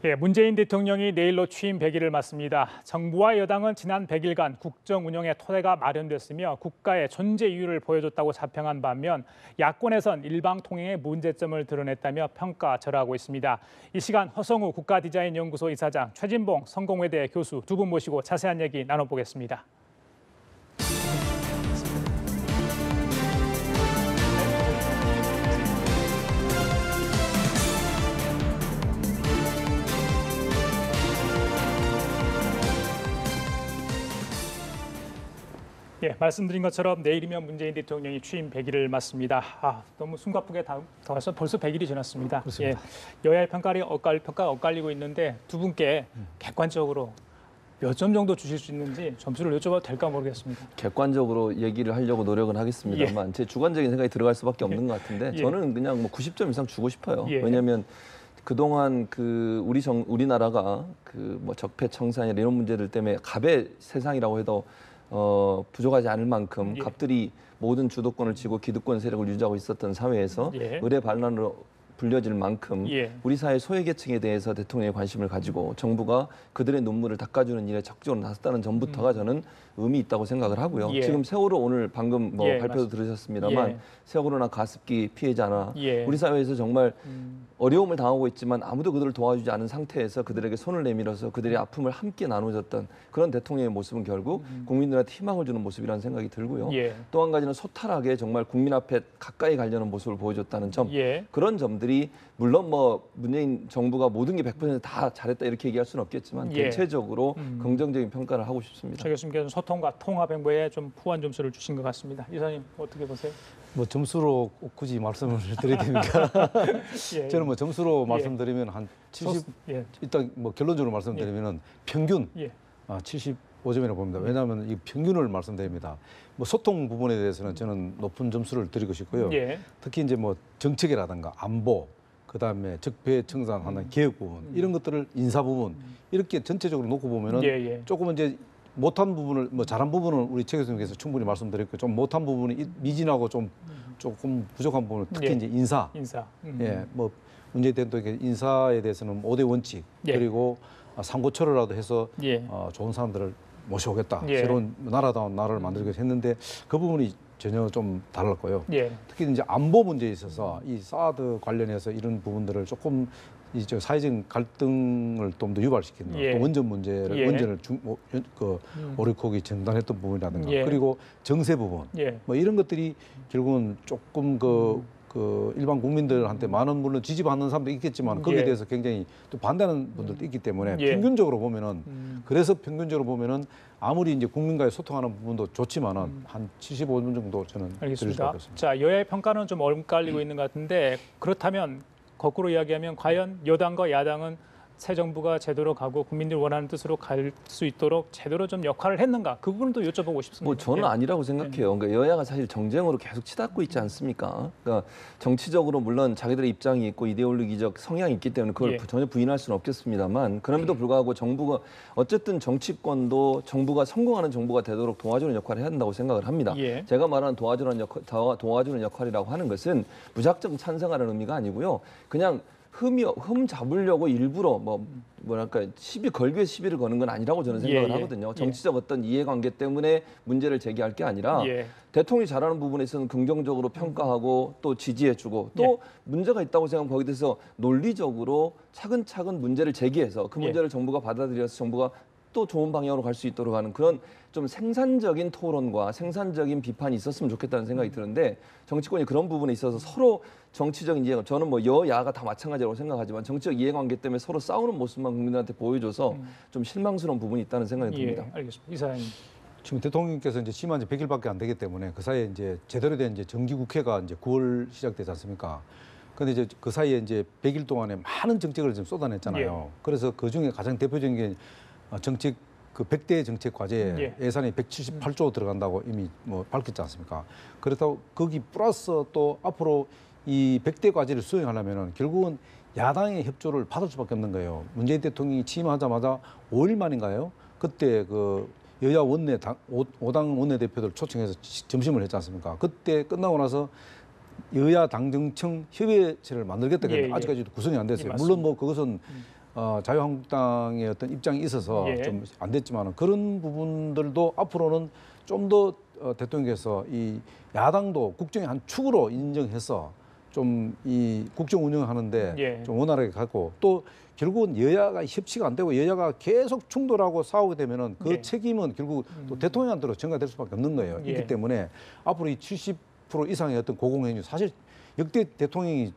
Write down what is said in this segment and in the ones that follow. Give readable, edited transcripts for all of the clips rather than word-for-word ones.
예, 문재인 대통령이 내일로 취임 100일을 맞습니다. 정부와 여당은 지난 100일간 국정 운영의 토대가 마련됐으며 국가의 존재 이유를 보여줬다고 자평한 반면 야권에선 일방통행의 문제점을 드러냈다며 평가절하하고 있습니다. 이 시간 허성우 국가디자인연구소 이사장, 최진봉 성공회대 교수 두 분 모시고 자세한 얘기 나눠보겠습니다. 예, 말씀드린 것처럼 내일이면 문재인 대통령이 취임 100일을 맞습니다. 너무 숨가쁘게 다가서 벌써 100일이 지났습니다. 그렇습니다. 예, 여야의 평가가 엇갈리고 있는데 두 분께 객관적으로 몇 점 정도 주실 수 있는지 점수를 여쭤봐도 될까 모르겠습니다. 객관적으로 얘기를 하려고 노력은 하겠습니다만 제 주관적인 생각이 들어갈 수밖에 없는 것 같은데 저는 그냥 뭐 90점 이상 주고 싶어요. 왜냐하면 그동안 우리나라가 뭐 적폐청산이나 이런 문제들 때문에 갑의 세상이라고 해도 부족하지 않을 만큼 갑들이 모든 주도권을 쥐고 기득권 세력을 유지하고 있었던 사회에서 의례 반란으로 불려질 만큼 우리 사회 소외계층에 대해서 대통령이 관심을 가지고 정부가 그들의 눈물을 닦아주는 일에 적극적으로 나섰다는 점부터가 저는 의미 있다고 생각을 하고요. 지금 세월호 오늘 방금 발표도 들으셨습니다만 세월호나 가습기 피해자나 우리 사회에서 정말 어려움을 당하고 있지만 아무도 그들을 도와주지 않은 상태에서 그들에게 손을 내밀어서 그들의 아픔을 함께 나눠줬던 그런 대통령의 모습은 결국 국민들한테 희망을 주는 모습이라는 생각이 들고요. 또 한 가지는 소탈하게 정말 국민 앞에 가까이 가려는 모습을 보여줬다는 점, 그런 점들이 물론 뭐 문재인 정부가 모든 게 100% 다 잘했다 이렇게 얘기할 수는 없겠지만 전체적으로 긍정적인 평가를 하고 싶습니다. 최 교수님께서는 소통과 통합 행보에 좀 후한 점수를 주신 것 같습니다. 이사님 어떻게 보세요? 뭐 점수로 굳이 말씀을 드려야 됩니까? 저는 뭐 점수로 말씀드리면 한 70. 일단 뭐 결론적으로 말씀드리면은 평균 75점이라고 봅니다. 왜냐하면 이 평균을 말씀드립니다. 뭐 소통 부분에 대해서는 저는 높은 점수를 드리고 싶고요. 특히 이제 뭐 정책이라든가 안보, 그다음에 적폐청산하는 개혁 부분 이런 것들을 인사 부분 이렇게 전체적으로 놓고 보면은 조금 이제 못한 부분을 뭐 잘한 부분은 우리 최 교수님께서 충분히 말씀드렸고 좀 못한 부분이 미진하고 좀 조금 부족한 부분은 특히 이제 인사. 뭐 문재인 대통령의 인사에 대해서는 5대 원칙 그리고 삼고초려라도 해서 좋은 사람들을 모셔오겠다. 새로운 나라다운 나라를 만들겠다 했는데 그 부분이 전혀 좀 달랐고요. 특히 이제 안보 문제에 있어서 이 사드 관련해서 이런 부분들을 조금 이제 사회적인 갈등을 좀 더 유발시키는 또 원전 문제를 원전을 오륙곡이 중단했던 부분이라든가 그리고 정세 부분 뭐 이런 것들이 결국은 조금 일반 국민들한테 많은 물론 지지받는 사람도 있겠지만 거기에 대해서 굉장히 또 반대하는 분들도 있기 때문에 평균적으로 보면은 그래서 평균적으로 보면은 아무리 이제 국민과의 소통하는 부분도 좋지만은 한 75점 정도 저는 드릴 수가 있습니다. 자, 여야의 평가는 좀 엇갈리고 있는 것 같은데 그렇다면 거꾸로 이야기하면 과연 여당과 야당은 새 정부가 제대로 가고 국민들 원하는 뜻으로 갈 수 있도록 제대로 좀 역할을 했는가? 그 부분도 여쭤보고 싶습니다. 뭐 저는 아니라고 생각해요. 그러니까 여야가 사실 정쟁으로 계속 치닫고 있지 않습니까? 그러니까 정치적으로 물론 자기들의 입장이 있고 이데올로기적 성향이 있기 때문에 그걸 전혀 부인할 수는 없겠습니다만 그럼에도 불구하고 정부가 어쨌든 정치권도 정부가 성공하는 정부가 되도록 도와주는 역할을 해야 한다고 생각을 합니다. 제가 말하는 도와주는 역할이라고 하는 것은 무작정 찬성하는 의미가 아니고요. 그냥 흠 잡으려고 일부러 시비 걸기 위해 시비를 거는 건 아니라고 저는 생각을 하거든요. 정치적 어떤 이해관계 때문에 문제를 제기할 게 아니라 대통령이 잘하는 부분에 있어서는 긍정적으로 평가하고 또 지지해주고 또 문제가 있다고 생각하면 거기에 대해서 논리적으로 차근차근 문제를 제기해서 그 문제를 정부가 받아들여서 정부가 또 좋은 방향으로 갈 수 있도록 하는 그런 좀 생산적인 토론과 생산적인 비판이 있었으면 좋겠다는 생각이 드는데 정치권이 그런 부분에 있어서 서로 정치적인 이해관 저는 뭐 여야가 다 마찬가지라고 생각하지만 정치적 이해관계 때문에 서로 싸우는 모습만 국민들한테 보여줘서 좀 실망스러운 부분이 있다는 생각이 듭니다. 알겠습니다. 이사님. 지금 대통령께서 이제 취임한 지 100일밖에 안 되기 때문에 그 사이에 이제 제대로 된 이제 정기국회가 이제 9월 시작되지 않습니까? 근데 이제 그 사이에 이제 100일 동안에 많은 정책을 좀 쏟아냈잖아요. 그래서 그 중에 가장 대표적인 게 정책 그 100대 정책 과제 예산이 178조 들어간다고 이미 뭐 밝혔지 않습니까? 그렇다고 거기 플러스 또 앞으로 이 100대 과제를 수행하려면은 결국은 야당의 협조를 받을 수밖에 없는 거예요. 문재인 대통령이 취임하자마자 5일 만인가요? 그때 그 여야 원내 5당 원내대표들 초청해서 점심을 했지 않습니까? 그때 끝나고 나서 여야 당정청 협의체를 만들겠다 했는데 아직까지도 구성이 안 됐어요. 물론 뭐 그것은 자유한국당의 어떤 입장이 있어서 좀 안 됐지만은 그런 부분들도 앞으로는 좀 더 대통령께서 이 야당도 국정의 한 축으로 인정해서 좀 이 국정 운영하는데 좀 원활하게 가고 또 결국은 여야가 협치가 안 되고 여야가 계속 충돌하고 싸우게 되면은 그 책임은 결국 또 대통령한테로 전가될 수밖에 없는 거예요. 있기 때문에 앞으로 이 70% 이상의 어떤 고공행위 사실 역대 대통령이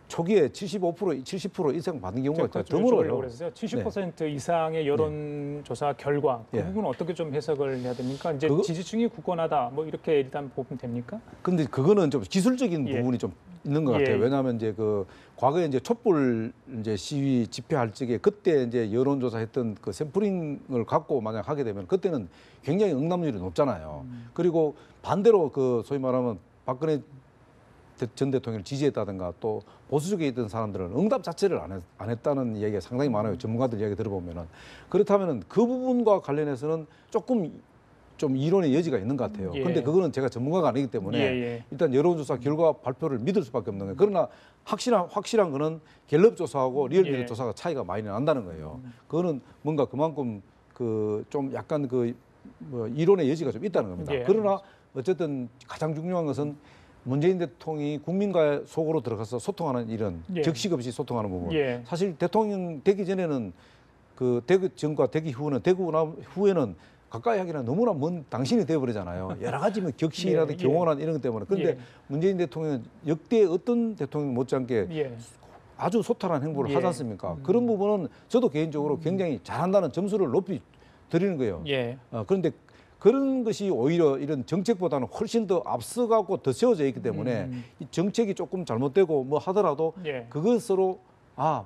초기에 75%, 70% 이상 받은 경우가 드물어요. 그래서 70% 이상의 여론조사 결과 그 부분은 어떻게 좀 해석을 해야 됩니까? 이제 지지층이 굳건하다 뭐 이렇게 일단 보면 됩니까? 근데 그거는 좀 기술적인 부분이 좀 있는 것 같아요. 왜냐하면 이제 그 과거에 이제 촛불 이제 시위 집회할 적에 그때 이제 여론조사했던 그 샘플링을 갖고 만약 하게 되면 그때는 굉장히 응답률이 높잖아요. 그리고 반대로 그 소위 말하면 박근혜 전 대통령을 지지했다든가 또 보수 쪽에 있던 사람들은 응답 자체를 안 했다는 얘기가 상당히 많아요. 전문가들 이야기 들어보면은. 그렇다면은 그 부분과 관련해서는 조금 좀 이론의 여지가 있는 것 같아요. 그런데 그거는 제가 전문가가 아니기 때문에 일단 여론조사 결과 발표를 믿을 수밖에 없는 거예요. 그러나 확실한 거는 갤럽 조사하고 리얼미터 조사가 차이가 많이 난다는 거예요. 그거는 뭔가 그만큼 그 좀 약간 그 뭐 이론의 여지가 좀 있다는 겁니다. 그러나 어쨌든 가장 중요한 것은 문재인 대통령이 국민과 속으로 들어가서 소통하는 일은 격식 없이 소통하는 부분. 사실 대통령 되기 전에는 그 대구 전과 되기 되고 후에는 가까이 하기는 너무나 먼 당신이 되어버리잖아요. 여러 가지 뭐 격식이라든지 경호란 이런 것 때문에. 그런데 문재인 대통령은 역대 어떤 대통령 못지않게 아주 소탈한 행보를 하지 않습니까? 그런 부분은 저도 개인적으로 굉장히 잘한다는 점수를 높이 드리는 거예요. 그런데 그런 것이 오히려 이런 정책보다는 훨씬 더 앞서가고 더 세워져 있기 때문에 이 정책이 조금 잘못되고 뭐 하더라도 그것으로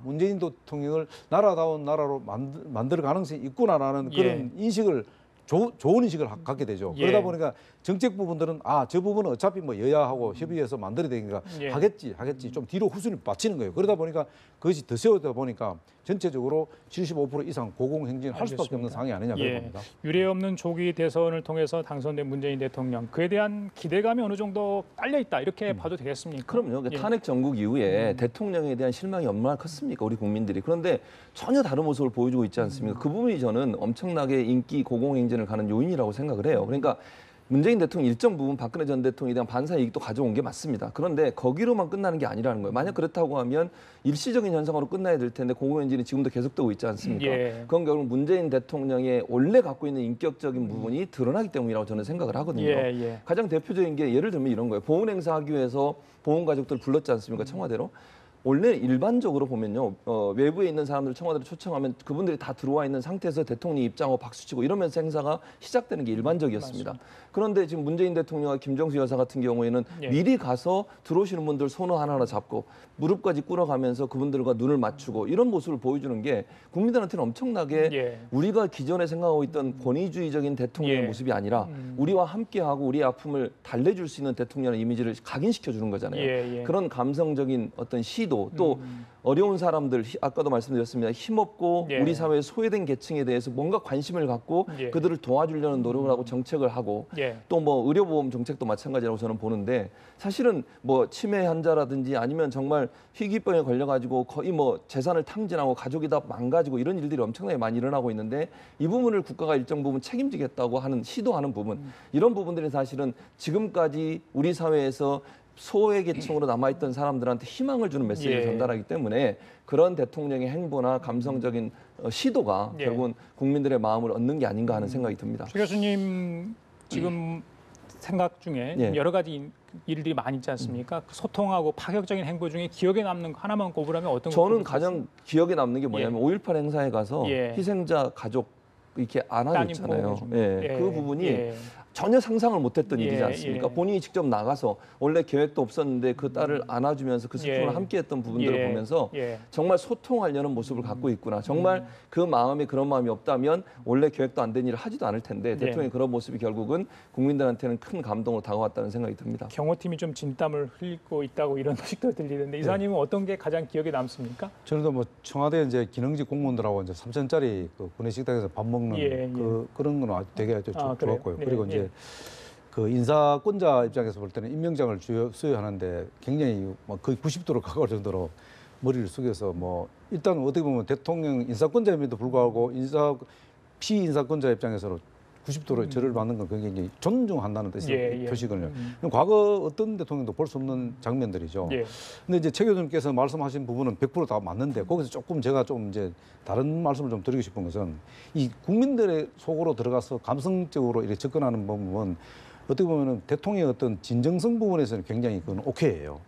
문재인 대통령을 나라다운 나라로 만들 가능성이 있구나라는 그런 인식을 좋은 인식을 갖게 되죠. 그러다 보니까 정책 부분들은 저 부분은 어차피 뭐 여야하고 협의해서 만들어야 되니까 하겠지 좀 뒤로 후순위 빠지는 거예요. 그러다 보니까 그것이 더 세워다 보니까 전체적으로 75% 이상 고공행진을 할 수밖에 없는 상황이 아니냐 그런 겁니다. 유례 없는 조기 대선을 통해서 당선된 문재인 대통령 그에 대한 기대감이 어느 정도 깔려 있다 이렇게 봐도 되겠습니까? 그럼요. 탄핵 정국 이후에 대통령에 대한 실망이 얼마나 컸습니까? 우리 국민들이. 그런데 전혀 다른 모습을 보여주고 있지 않습니까? 그 부분이 저는 엄청나게 인기 고공행진을 가는 요인이라고 생각을 해요. 그러니까 문재인 대통령 일정 부분 박근혜 전 대통령에 대한 반사 이익도 가져온 게 맞습니다. 그런데 거기로만 끝나는 게 아니라는 거예요. 만약 그렇다고 하면 일시적인 현상으로 끝나야 될 텐데 고공행진이 지금도 계속되고 있지 않습니까? 그건 결국 문재인 대통령의 원래 갖고 있는 인격적인 부분이 드러나기 때문이라고 저는 생각을 하거든요. 가장 대표적인 게 예를 들면 이런 거예요. 보훈 행사하기 위해서 보훈 가족들 불렀지 않습니까? 청와대로. 원래 일반적으로 보면요, 외부에 있는 사람들 청와대로 초청하면 그분들이 다 들어와 있는 상태에서 대통령이 입장하고 박수치고 이러면서 행사가 시작되는 게 일반적이었습니다. 그런데 지금 문재인 대통령과 김정수 여사 같은 경우에는 미리 가서 들어오시는 분들 손을 하나하나 잡고 무릎까지 꿇어가면서 그분들과 눈을 맞추고 이런 모습을 보여주는 게 국민들한테는 엄청나게 우리가 기존에 생각하고 있던 권위주의적인 대통령의 모습이 아니라 우리와 함께하고 우리의 아픔을 달래줄 수 있는 대통령의 이미지를 각인시켜주는 거잖아요. 그런 감성적인 어떤 시도 또 어려운 사람들, 아까도 말씀드렸습니다. 힘없고 우리 사회에 소외된 계층에 대해서 뭔가 관심을 갖고 그들을 도와주려는 노력을 하고 정책을 하고 또 뭐 의료보험 정책도 마찬가지라고 저는 보는데 사실은 뭐 치매 환자라든지 아니면 정말 희귀병에 걸려가지고 거의 뭐 재산을 탕진하고 가족이 다 망가지고 이런 일들이 엄청나게 많이 일어나고 있는데 이 부분을 국가가 일정 부분 책임지겠다고 하는 시도하는 부분 이런 부분들이 사실은 지금까지 우리 사회에서 소외 계층으로 남아있던 사람들한테 희망을 주는 메시지를 전달하기 때문에 그런 대통령의 행보나 감성적인 시도가 결국은 국민들의 마음을 얻는 게 아닌가 하는 생각이 듭니다. 최 교수님 지금 생각 중에 여러 가지 일들이 많이 있지 않습니까? 소통하고 파격적인 행보 중에 기억에 남는 거 하나만 꼽으라면 어떤 거? 저는 가장 기억에 남는 게 뭐냐면 5.18 행사에 가서 희생자 가족 이렇게 안아줬잖아요. 그 부분이 전혀 상상을 못했던 일이지 않습니까? 본인이 직접 나가서 원래 계획도 없었는데 그 딸을 안아주면서 그 슬픔을 함께했던 부분들을 보면서 정말 소통하려는 모습을 갖고 있구나. 정말 그 마음에 그런 마음이 없다면 원래 계획도 안 된 일을 하지도 않을 텐데 대통령의 그런 모습이 결국은 국민들한테는 큰 감동으로 다가왔다는 생각이 듭니다. 경호팀이 좀 진땀을 흘리고 있다고 이런 소식도 들리는데 이사님은 어떤 게 가장 기억에 남습니까? 저는 뭐 청와대 이제 기능직 공무원들하고 이제 3,000짜리 그 구내식당에서 밥 먹는 그런 건 되게 좋았고요. 그리고 이제 그 인사권자 입장에서 볼 때는 임명장을 수여하는데 굉장히 거의 90도로 가까울 정도로 머리를 숙여서 뭐 일단 어떻게 보면 대통령 인사권자임에도 불구하고 피인사권자 입장에서는 90도로 절을 받는 건 굉장히 존중한다는 뜻의 표시거든요. 과거 어떤 대통령도 볼 수 없는 장면들이죠. 근데 이제 최 교수님께서 말씀하신 부분은 100% 다 맞는데 거기서 조금 제가 좀 이제 다른 말씀을 좀 드리고 싶은 것은 이 국민들의 속으로 들어가서 감성적으로 이렇게 접근하는 부분은 어떻게 보면은 대통령의 어떤 진정성 부분에서는 굉장히 그건 오케이예요.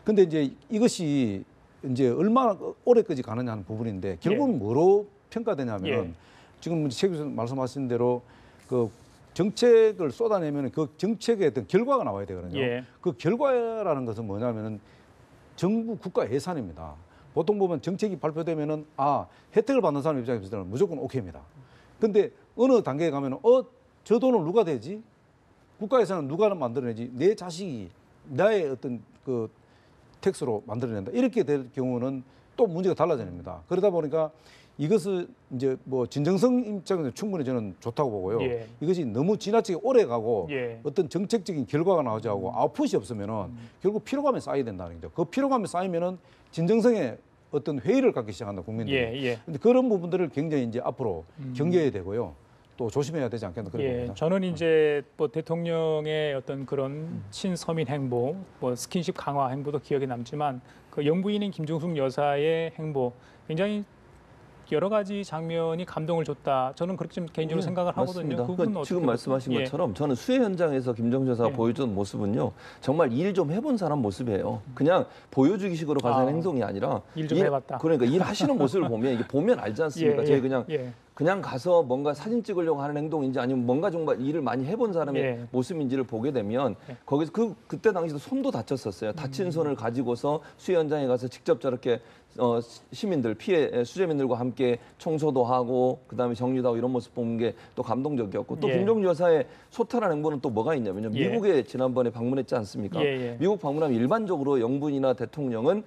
근데 이제 이것이 이제 얼마나 오래까지 가느냐 하는 부분인데 결국은 뭐로 평가되냐면은 지금 최 교수님 말씀하신 대로 그 정책을 쏟아내면 그 정책의 어떤 결과가 나와야 되거든요. 그 결과라는 것은 뭐냐면은 정부 국가 예산입니다. 보통 보면 정책이 발표되면은 혜택을 받는 사람 입장에서는 무조건 오케이입니다. 근데 어느 단계에 가면은 저 돈을 누가 대지? 국가 예산은 누가 만들어내지? 내 자식이 나의 어떤 그 텍스로 만들어낸다. 이렇게 될 경우는 또 문제가 달라집니다. 그러다 보니까 이것을 이제 뭐 진정성 입장에서 충분히 저는 좋다고 보고요. 이것이 너무 지나치게 오래 가고 어떤 정책적인 결과가 나오지 않고 아웃풋이 없으면은 결국 피로감에 쌓여야 된다는 거죠. 그 피로감에 쌓이면은 진정성에 어떤 회의를 갖기 시작한다 국민들이. 근데 그런 부분들을 굉장히 이제 앞으로 경계해야 되고요. 또 조심해야 되지 않겠나 그런 겁니다. 저는 이제 뭐 대통령의 어떤 그런 친서민 행보, 뭐 스킨십 강화 행보도 기억에 남지만 그 영부인인 김정숙 여사의 행보 굉장히 여러 가지 장면이 감동을 줬다. 저는 그렇게 좀 개인적으로 생각을 하거든요. 그러니까 지금 말씀하신 것처럼 저는 수해 현장에서 김정숙 여사가 보여준 모습은요. 정말 일 좀 해본 사람 모습이에요. 그냥 보여주기식으로 가는 행동이 아니라 일 좀 해봤다. 그러니까 일 하시는 모습을 보면 이게 보면 알지 않습니까? 저희 그냥 가서 뭔가 사진 찍으려고 하는 행동인지 아니면 뭔가 정말 일을 많이 해본 사람의 모습인지를 보게 되면 거기서 그때 당시도 손도 다쳤었어요. 다친 손을 가지고서 수해 현장에 가서 직접 저렇게 시민들, 피해 수재민들과 함께 청소도 하고 그다음에 정리도 하고 이런 모습 보는 게 또 감동적이었고 또 김정숙 여사의 소탈한 행보는 또 뭐가 있냐면요. 미국에 지난번에 방문했지 않습니까? 미국 방문하면 일반적으로 영부인이나 대통령은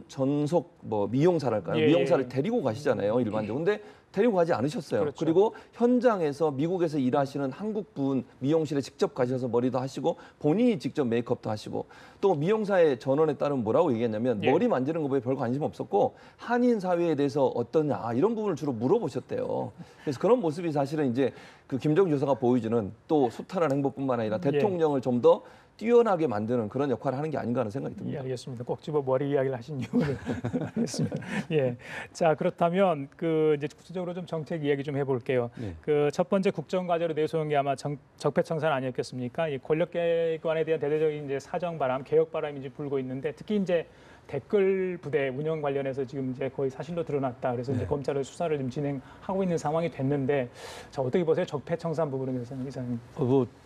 전속 뭐 미용사랄까요? 미용사를 데리고 가시잖아요. 일반적으로. 근데 데리고 가지 않으셨어요. 그렇죠. 그리고 현장에서 미국에서 일하시는 한국분 미용실에 직접 가셔서 머리도 하시고 본인이 직접 메이크업도 하시고 또 미용사의 전원에 따르면 뭐라고 얘기했냐면 머리 만지는 것에 별 관심 없었고 한인 사회에 대해서 어떠냐 이런 부분을 주로 물어보셨대요. 그래서 그런 모습이 사실은 이제 그 김정숙 여사가 보여주는 또 소탈한 행보뿐만 아니라 대통령을 좀 더 뛰어나게 만드는 그런 역할을 하는 게 아닌가 하는 생각이 듭니다. 알겠습니다. 꼭 집어 머리 이야기를 하신 이유를 알겠습니다. 자 그렇다면 그 이제 구체적으로 좀 정책 이야기 좀 해볼게요. 그 첫 번째 국정 과제로 내세운 게 아마 적폐청산 아니었겠습니까? 이 권력기관에 대한 대대적인 이제 사정 바람, 개혁 바람이 이제 불고 있는데 특히 이제 댓글 부대 운영 관련해서 지금 이제 거의 사실로 드러났다. 그래서 이제 검찰의 수사를 좀 진행하고 있는 상황이 됐는데, 자 어떻게 보세요? 적폐청산 부분에 대해서는 이사님.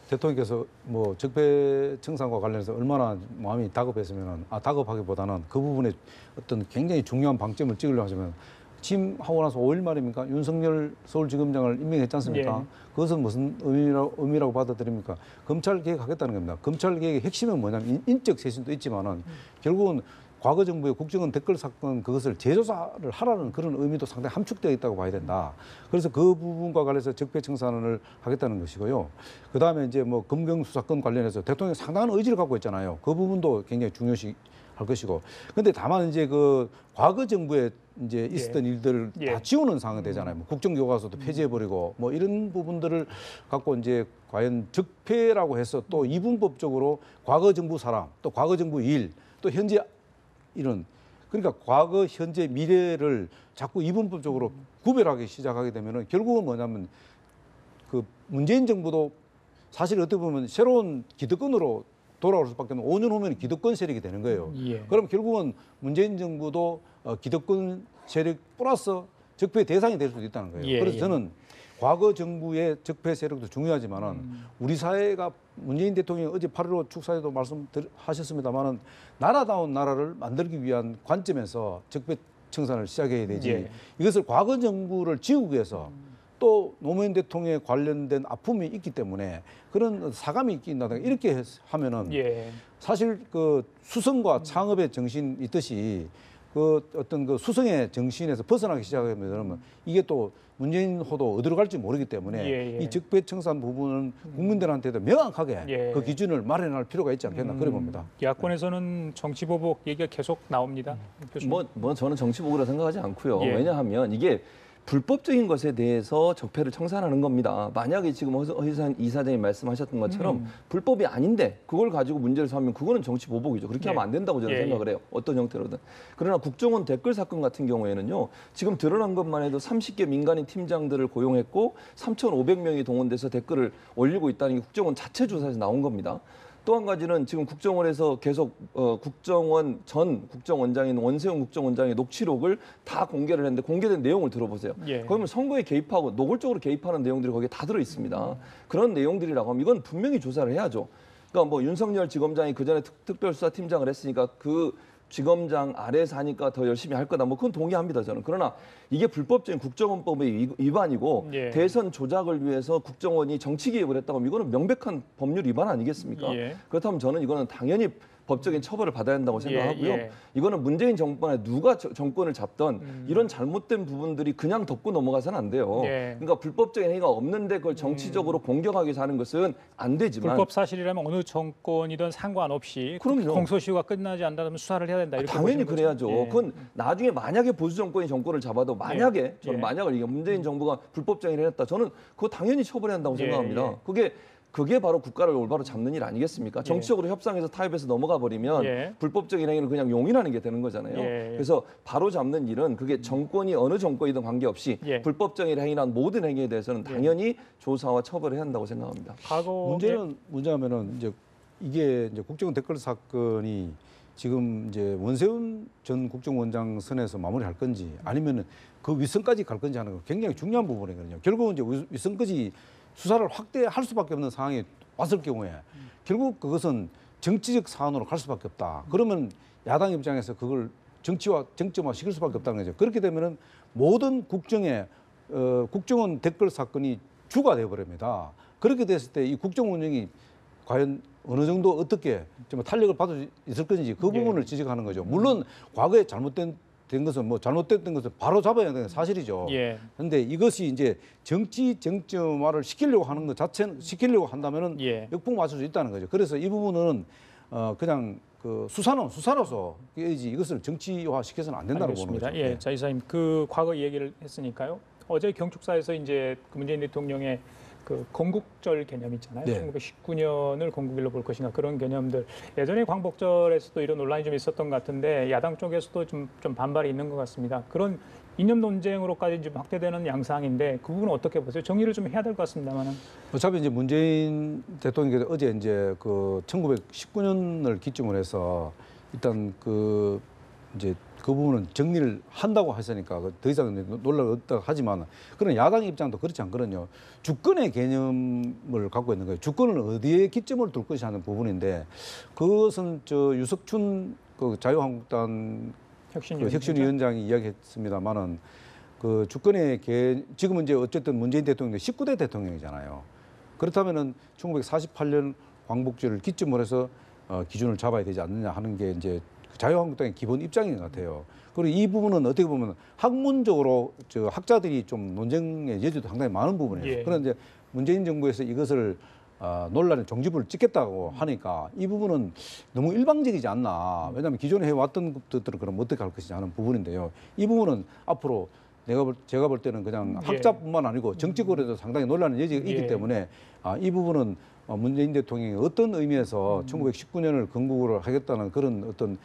대통령께서 뭐 적폐청산과 관련해서 얼마나 마음이 다급했으면은 다급하기보다는 그 부분에 어떤 굉장히 중요한 방점을 찍으려고 하시면 취임하고 나서 5일 만입니까? 윤석열 서울지검장을 임명했지 않습니까? 그것은 무슨 의미라고 받아들입니까? 검찰 개혁하겠다는 겁니다. 검찰 개혁의 핵심은 뭐냐면 인적 쇄신도 있지만은 결국은 과거 정부의 국정원 댓글 사건 그것을 재조사를 하라는 그런 의미도 상당히 함축되어 있다고 봐야 된다. 그래서 그 부분과 관련해서 적폐청산을 하겠다는 것이고요. 그 다음에 이제 뭐 검경수사권 관련해서 대통령이 상당한 의지를 갖고 있잖아요. 그 부분도 굉장히 중요시 할 것이고. 근데 다만 이제 그 과거 정부에 이제 있었던 일들을 다 지우는 상황이 되잖아요. 뭐 국정교과서도 폐지해버리고 뭐 이런 부분들을 갖고 이제 과연 적폐라고 해서 또 이분법적으로 과거 정부 사람, 또 과거 정부 일, 또 현재 이런 그러니까 과거, 현재, 미래를 자꾸 이분법적으로 구별하기 시작하게 되면은 결국은 뭐냐면 그 문재인 정부도 사실 어떻게 보면 새로운 기득권으로 돌아올 수밖에 없는 5년 후면 기득권 세력이 되는 거예요. 그럼 결국은 문재인 정부도 기득권 세력 플러스 적폐 대상이 될 수도 있다는 거예요. 그래서 저는 과거 정부의 적폐 세력도 중요하지만은 우리 사회가 문재인 대통령이 어제 8.15 축사에도 말씀하셨습니다만은 나라다운 나라를 만들기 위한 관점에서 적폐 청산을 시작해야 되지. 이것을 과거 정부를 지우기 위해서 또 노무현 대통령에 관련된 아픔이 있기 때문에 그런 사감이 있긴다든가 이렇게 하면은 사실 그 수성과 창업의 정신 있듯이 그 어떤 그 수성의 정신에서 벗어나기 시작하면 이게 또 문재인 호도 어디로 갈지 모르기 때문에 이 적폐청산 부분은 국민들한테도 명확하게 그 기준을 마련할 필요가 있지 않겠나 그래 봅니다. 야권에서는 정치보복 얘기가 계속 나옵니다. 뭐 저는 정치보복이라 생각하지 않고요. 왜냐하면 이게 불법적인 것에 대해서 적폐를 청산하는 겁니다. 만약에 지금 허희산 이사장이 말씀하셨던 것처럼 불법이 아닌데 그걸 가지고 문제를 삼으면 그거는 정치 보복이죠. 그렇게 하면 안 된다고 저는 생각을 해요. 어떤 형태로든. 그러나 국정원 댓글 사건 같은 경우에는요. 지금 드러난 것만 해도 30개 민간인 팀장들을 고용했고 3,500명이 동원돼서 댓글을 올리고 있다는 게 국정원 자체 조사에서 나온 겁니다. 또 한 가지는 지금 국정원에서 계속 국정원 전 국정원장인 원세훈 국정원장의 녹취록을 다 공개를 했는데 공개된 내용을 들어보세요. 그러면 선거에 개입하고 노골적으로 개입하는 내용들이 거기에 다 들어 있습니다. 그런 내용들이라고 하면 이건 분명히 조사를 해야죠. 그러니까 뭐 윤석열 지검장이 그전에 특별수사팀장을 했으니까 그 지검장 아래에서 하니까 더 열심히 할 거다. 뭐 그건 동의합니다, 저는. 그러나 이게 불법적인 국정원법의 위반이고 대선 조작을 위해서 국정원이 정치 개입을 했다고 하면 이거는 명백한 법률 위반 아니겠습니까? 그렇다면 저는 이거는 당연히 법적인 처벌을 받아야 한다고 생각하고요. 이거는 문재인 정권에 누가 정권을 잡던 이런 잘못된 부분들이 그냥 덮고 넘어가서는 안 돼요. 그러니까 불법적인 행위가 없는데 그걸 정치적으로 공격하기 위해서 하는 것은 안 되지만 불법 사실이라면 어느 정권이든 상관없이 공소시효가 끝나지 않는다면 수사를 해야 된다. 이렇게 당연히 그래야죠. 그건 나중에 만약에 보수 정권이 정권을 잡아도 만약에 저는 만약을 이게 문재인 정부가 불법적인 행위를 했다. 저는 그거 당연히 처벌해야 한다고 생각합니다. 그게 바로 국가를 올바로 잡는 일 아니겠습니까? 정치적으로 협상해서 타협해서 넘어가 버리면 불법적인 행위를 그냥 용인하는 게 되는 거잖아요. 그래서 바로 잡는 일은 그게 정권이 어느 정권이든 관계없이 불법적인 행위란 모든 행위에 대해서는 당연히 조사와 처벌을 해야 한다고 생각합니다. 문제는 뭐냐면은 이제 이게 이제 국정원 댓글 사건이 지금 이제 원세훈 전 국정원장 선에서 마무리할 건지 아니면은 그 윗선까지 갈 건지 하는 거 굉장히 중요한 부분이거든요. 결국은 이제 윗선까지 수사를 확대할 수밖에 없는 상황이 왔을 경우에 결국 그것은 정치적 사안으로 갈 수밖에 없다. 그러면 야당 입장에서 그걸 정점화 시킬 수밖에 없다는 거죠. 그렇게 되면은 모든 국정원 댓글 사건이 주가 되어버립니다. 그렇게 됐을 때 이 국정 운영이 과연 어느 정도 어떻게 좀 탄력을 받을 수 있을 건지 그 부분을 지적하는 거죠. 물론 과거에 잘못된 것은 잘못됐던 것은 바로 잡아야 되는 사실이죠. 그런데 이것이 이제 정치 정점화를 시키려고 하는 것 자체는 시키려고 한다면은 역풍 맞을 수 있다는 거죠. 그래서 이 부분은 그냥 그 수사는 수사로서 이것을 정치화 시켜서는 안 된다고 보는 거죠. 자 이사님 그 과거 얘기를 했으니까요. 어제 경축사에서 이제 문재인 대통령의 그 건국절 개념 있잖아요. 1919년을 건국일로 볼 것인가 그런 개념들. 예전에 광복절에서도 이런 논란이 좀 있었던 것 같은데 야당 쪽에서도 좀 반발이 있는 것 같습니다. 그런 이념 논쟁으로까지 좀 확대되는 양상인데 그 부분은 어떻게 보세요? 정리를 좀 해야 될 것 같습니다만은. 어차피 이제 문재인 대통령께서 어제 이제 그 1919년을 기점으로 해서 일단 그 이제 그 부분은 정리를 한다고 했으니까 더 이상 논란이 없다고 하지만 그런 야당 입장도 그렇지 않거든요. 주권의 개념을 갖고 있는 거예요. 주권을 어디에 기점을 둘 것이 하는 부분인데 그것은 유석춘 그 자유한국당 혁신위원장이 이야기했습니다만은 그 주권의 지금은 이제 어쨌든 문재인 대통령이 19대 대통령이잖아요. 그렇다면은 1948년 광복절을 기점으로 해서 기준을 잡아야 되지 않느냐 하는 게 이제 자유한국당의 기본 입장인 것 같아요. 그리고 이 부분은 어떻게 보면 학문적으로 학자들이 좀 논쟁의 여지도 상당히 많은 부분이에요. 그런데 문재인 정부에서 이것을 논란의 종지부를 찍겠다고 하니까 이 부분은 너무 일방적이지 않나. 왜냐하면 기존에 해왔던 것들은 그럼 어떻게 할 것이냐 하는 부분인데요. 이 부분은 앞으로 제가 볼 때는 그냥 학자뿐만 아니고 정치권에도 상당히 논란의 여지가 있기 때문에 이 부분은 문재인 대통령이 어떤 의미에서 1919년을 건국으로 하겠다는 그런 어떤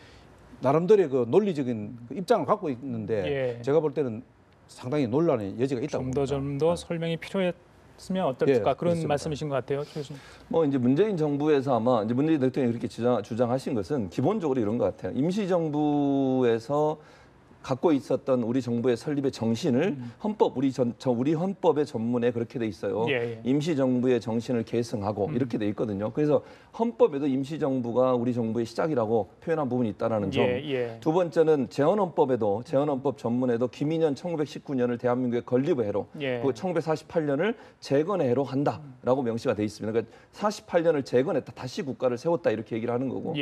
나름대로의 그 논리적인 입장을 갖고 있는데 제가 볼 때는 상당히 논란의 여지가 있다고 봅니다. 좀 더 설명이 필요했으면 어떨까 그런 그렇습니다. 말씀이신 것 같아요. 뭐 이제 문재인 정부에서 아마 이제 문재인 대통령이 그렇게 주장하신 것은 기본적으로 이런 것 같아요. 임시정부에서 갖고 있었던 우리 정부의 설립의 정신을 헌법 우리 헌법의 전문에 그렇게 돼 있어요. 임시정부의 정신을 계승하고 이렇게 돼 있거든요. 그래서 헌법에도 임시정부가 우리 정부의 시작이라고 표현한 부분이 있다라는 점. 두 번째는 재헌헌법 전문에도 김인현 1919년을 대한민국의 건립의 해로, 그 1948년을 재건의 해로 한다라고 명시가 돼 있습니다. 그러니까 48년을 재건했다, 다시 국가를 세웠다 이렇게 얘기를 하는 거고.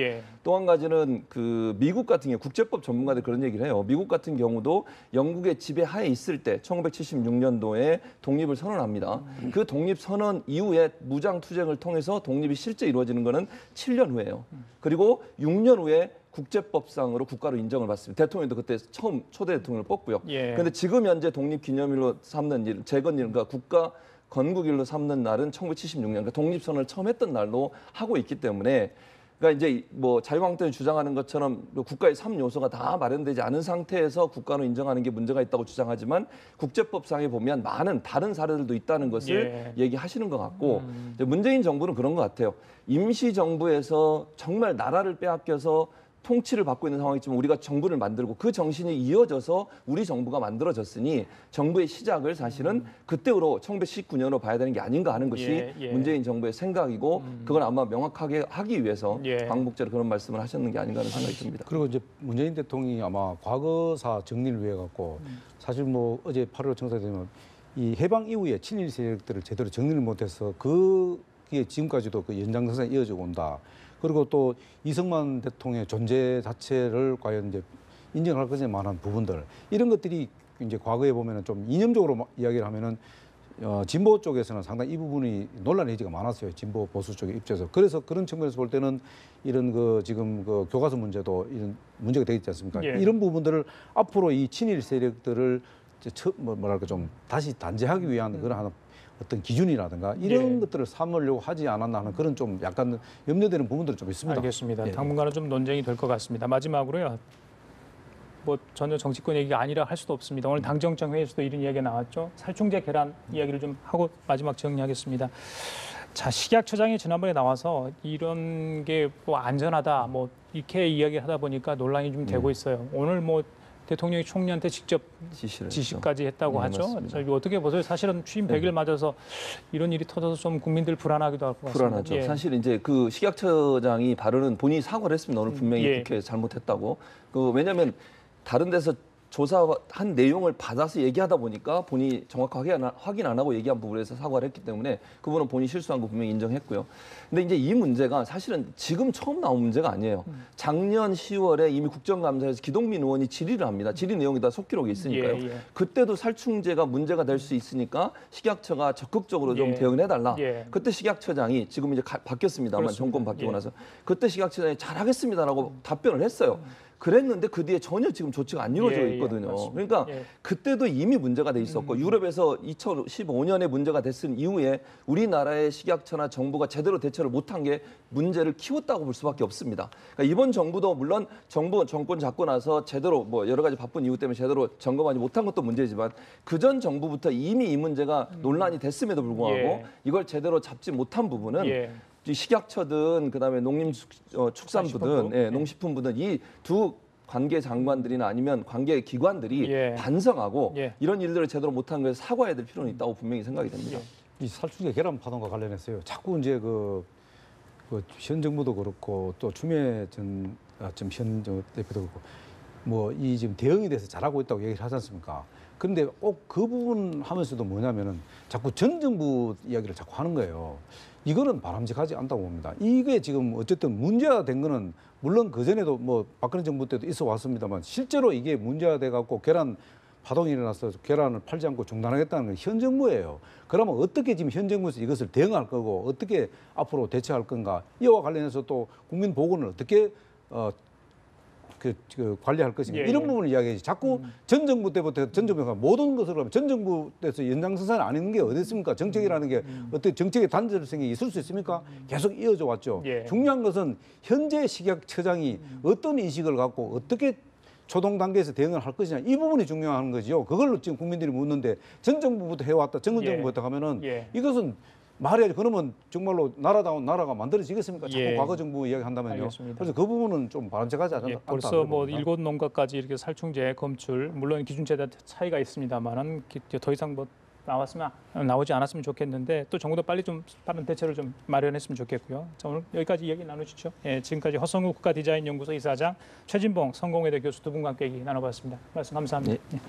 또 한 가지는 그 미국 같은 경우 국제법 전문가들 그런 얘기를 해요. 미국 같은 경우도 영국의 지배하에 있을 때 1976년도에 독립을 선언합니다. 그 독립 선언 이후에 무장 투쟁을 통해서 독립이 실제 이루어지는 거는 7년 후예요. 그리고 6년 후에 국제법상으로 국가로 인정을 받습니다. 대통령도 그때 처음 초대 대통령을 뽑고요. 그런데 지금 현재 독립기념일로 삼는 일, 재건일, 그러니까 국가 건국일로 삼는 날은 1976년, 그러니까 독립선언을 처음 했던 날로 하고 있기 때문에, 그러니까 이제 뭐 자유한국당이 주장하는 것처럼 국가의 3요소가 다 마련되지 않은 상태에서 국가로 인정하는 게 문제가 있다고 주장하지만 국제법상에 보면 많은 다른 사례들도 있다는 것을 얘기하시는 것 같고, 이제 문재인 정부는 그런 것 같아요. 임시정부에서 정말 나라를 빼앗겨서 통치를 받고 있는 상황이지만 우리가 정부를 만들고 그 정신이 이어져서 우리 정부가 만들어졌으니 정부의 시작을 사실은 그때로 1919년으로 봐야 되는 게 아닌가 하는 것이 문재인 정부의 생각이고 그걸 아마 명확하게 하기 위해서 광복절에 그런 말씀을 하셨는 게 아닌가 하는 생각이 듭니다. 그리고 이제 문재인 대통령이 아마 과거사 정리를 위해 갖고 사실 뭐 어제 8.15 청사되면 이 해방 이후에 친일 세력들을 제대로 정리를 못해서 그게 지금까지도 그 연장선상에 이어지고 온다. 그리고 또 이승만 대통령의 존재 자체를 과연 이제 인정할 것에만한 부분들 이런 것들이 이제 과거에 보면은 좀 이념적으로 이야기를 하면은 진보 쪽에서는 상당히 이 부분이 논란의 여지가 많았어요. 진보 보수 쪽의 입장에서. 그래서 그런 측면에서 볼 때는 이런 그 지금 그 교과서 문제도 이런 문제가 되겠지 않습니까? 이런 부분들을 앞으로 이 친일 세력들을 뭐랄까 좀 다시 단죄하기 위한 그런 하나 어떤 기준이라든가 이런 것들을 삼으려고 하지 않았나 하는 그런 좀 약간 염려되는 부분들이 좀 있습니다. 알겠습니다. 당분간은 좀 논쟁이 될 것 같습니다. 마지막으로요. 뭐 전혀 정치권 얘기가 아니라 할 수도 없습니다. 오늘 당정청 회의에서도 이런 이야기가 나왔죠. 살충제 계란 이야기를 좀 하고 마지막 정리하겠습니다. 자, 식약처장이 지난번에 나와서 이런 게 뭐 안전하다 뭐 이렇게 이야기를 하다 보니까 논란이 좀 되고 있어요. 오늘 뭐 대통령이 총리한테 직접 지시까지 했다고 하죠. 이거 어떻게 보세요? 사실은 취임 100일 맞아서 이런 일이 터져서 좀 국민들 불안하기도 할 것 같습니다. 불안하죠. 사실 이제 그 식약처장이 발언은 본인이 사과를 했습니다. 오늘 분명히 이렇게 잘못했다고. 왜냐하면 다른 데서 조사한 내용을 받아서 얘기하다 보니까 본인이 정확하게 확인 안 하고 얘기한 부분에서 사과를 했기 때문에 그분은 본인이 실수한 거 분명히 인정했고요. 근데 이제 이 문제가 사실은 지금 처음 나온 문제가 아니에요. 작년 10월에 이미 국정감사에서 기동민 의원이 질의를 합니다. 질의 내용이 다 속기록에 있으니까요. 그때도 살충제가 문제가 될 수 있으니까 식약처가 적극적으로 좀 대응을 해달라. 그때 식약처장이 지금 이제 바뀌었습니다만 정권 바뀌고 나서 그때 식약처장이 잘하겠습니다라고 답변을 했어요. 그랬는데 그 뒤에 전혀 지금 조치가 안 이루어져 있거든요. 그러니까 그때도 이미 문제가 돼 있었고 유럽에서 2015년에 문제가 됐은 이후에 우리나라의 식약처나 정부가 제대로 대처를 못한 게 문제를 키웠다고 볼 수밖에 없습니다. 그러니까 이번 정부도 물론 정권 잡고 나서 제대로 뭐 여러 가지 바쁜 이유 때문에 제대로 점검하지 못한 것도 문제지만 그전 정부부터 이미 이 문제가 논란이 됐음에도 불구하고 이걸 제대로 잡지 못한 부분은 식약처든 그다음에 농림축산부든 농식품부든 이 두 관계 장관들이나 아니면 관계 기관들이 반성하고 이런 일들을 제대로 못한 것에 사과해야 될 필요는 있다고 분명히 생각이 됩니다. 이 살충제 계란 파동과 관련해서요. 자꾸 이제 현 정부도 그렇고 또 추미애 전 대표도 그렇고 뭐 이 지금 대응에 대해서 잘하고 있다고 얘기를 하지 않습니까? 그런데 꼭 그 부분 하면서도 뭐냐면은 자꾸 전 정부 이야기를 자꾸 하는 거예요. 이거는 바람직하지 않다고 봅니다. 이게 지금 어쨌든 문제가 된 거는 물론 그전에도 뭐 박근혜 정부 때도 있어 왔습니다만 실제로 이게 문제가 돼 갖고 계란 파동이 일어나서 계란을 팔지 않고 중단하겠다는 건 현 정부예요. 그러면 어떻게 지금 현 정부에서 이것을 대응할 거고 어떻게 앞으로 대처할 건가? 이와 관련해서 또 국민 보건을 어떻게 관리할 것인가 이런 부분을 이야기하지. 자꾸 전 정부 때부터 전 정부가 모든 것을 하면 전 정부 때서 연장선상에 안 있는 게 어디 있습니까? 정책이라는 게 어떻게 정책의 단절성이 있을 수 있습니까? 계속 이어져 왔죠. 중요한 것은 현재 식약처장이 어떤 인식을 갖고 어떻게 초동 단계에서 대응을 할 것이냐 이 부분이 중요한 거죠. 그걸로 지금 국민들이 묻는데 전 정부부터 해왔다, 전 정부부터 하면은 이것은 말해야지. 그러면 정말로 나라다운 나라가 만들어지겠습니까? 자꾸 예. 과거 정부 이야기한다면요. 알겠습니다. 그래서 그 부분은 좀 바람직하지 않다. 벌써 뭐 7농가까지 이렇게 살충제 검출, 물론 기준치에 차이가 있습니다만은 더 이상 뭐 나오지 않았으면 좋겠는데 또 정부도 빨리 좀 빠른 대책을 좀 마련했으면 좋겠고요. 자, 오늘 여기까지 이야기 나누시죠. 예, 지금까지 허성우 국가디자인연구소 이사장, 최진봉 성공회대 교수 두 분과 함께 얘기 나눠봤습니다. 말씀 감사합니다. 네. 예.